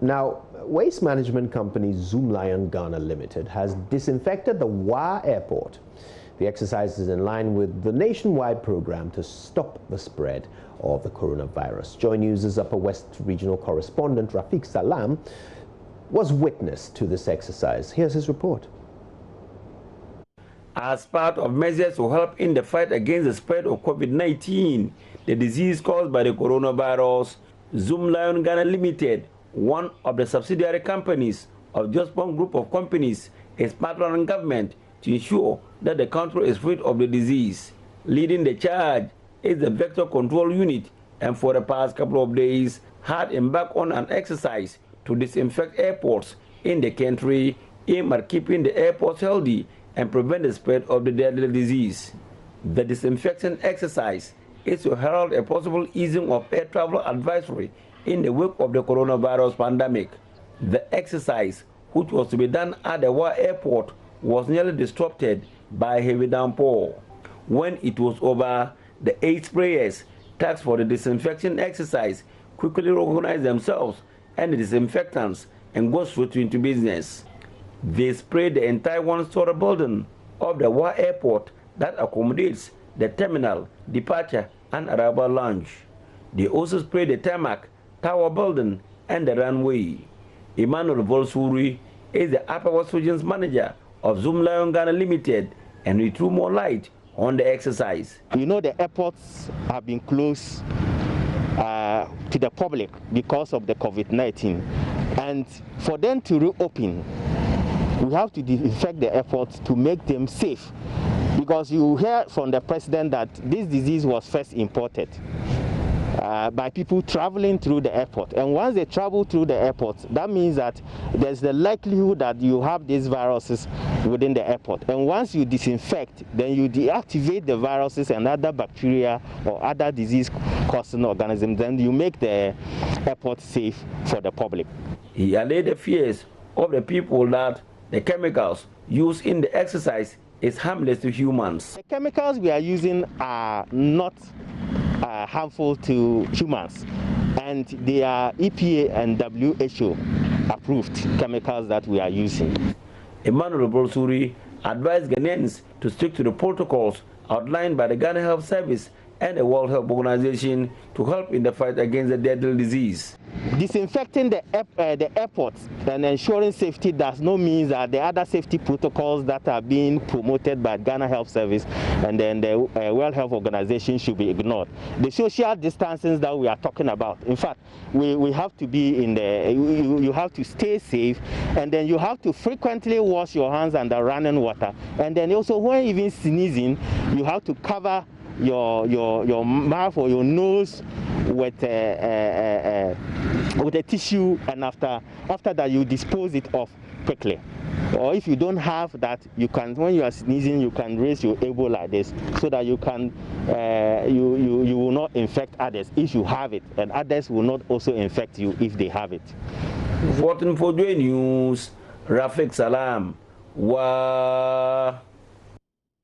Now, waste management company Zoomlion Ghana Limited has disinfected the Wa airport. The exercise is in line with the nationwide program to stop the spread of the coronavirus. JoyNews' Upper West Regional Correspondent Rafiq Salam was witness to this exercise. Here's his report. As part of measures to help in the fight against the spread of COVID-19, the disease caused by the coronavirus, Zoomlion Ghana Limited, one of the subsidiary companies of just one group of companies, is partnering government to ensure that the country is rid of the disease. Leading the charge is the Vector Control Unit, and for the past couple of days had embarked on an exercise to disinfect airports in the country, aimed at keeping the airports healthy and prevent the spread of the deadly disease. The disinfection exercise is to herald a possible easing of air travel advisory in the wake of the coronavirus pandemic. The exercise, which was to be done at the Wa airport, was nearly disrupted by a heavy downpour. When it was over, the 8 sprayers tasked for the disinfection exercise quickly recognized themselves and the disinfectants and got straight into business. They sprayed the entire one-story building of the Wa airport that accommodates the terminal, departure, and arrival lounge. They also sprayed the tarmac, tower building, and the runway. Emmanuel Volsuri is the Upper West Region's manager of Zoomlion Ghana Limited, and he threw more light on the exercise. You know, the airports have been closed to the public because of the COVID-19, and for them to reopen, we have to disinfect the airports to make them safe, because you hear from the president that this disease was first imported by people traveling through the airport, and once they travel through the airport, that means that there's the likelihood that you have these viruses within the airport, and once you disinfect, then you deactivate the viruses and other bacteria or other disease-causing organisms, then you make the airport safe for the public. He allayed the fears of the people that the chemicals used in the exercise is harmless to humans. The chemicals we are using are not harmful to humans, and they are EPA and WHO approved chemicals that we are using. Emmanuel Bolsuri advised Ghanaians to stick to the protocols outlined by the Ghana Health Service and the World Health Organization to help in the fight against the deadly disease. Disinfecting the airports and ensuring safety does not mean that the other safety protocols that are being promoted by Ghana Health Service and then the World Health Organization should be ignored. The social distancing that we are talking about, in fact, we have to be in you have to stay safe, and then you have to frequently wash your hands under running water, and then also when even sneezing, you have to cover your mouth or your nose with a tissue, and after that you dispose it off quickly. Or if you don't have that, you can, when you are sneezing, you can raise your elbow like this so that you can you will not infect others if you have it, and others will not also infect you if they have it. Voting for JoyNews, Rafiq Salam. Wa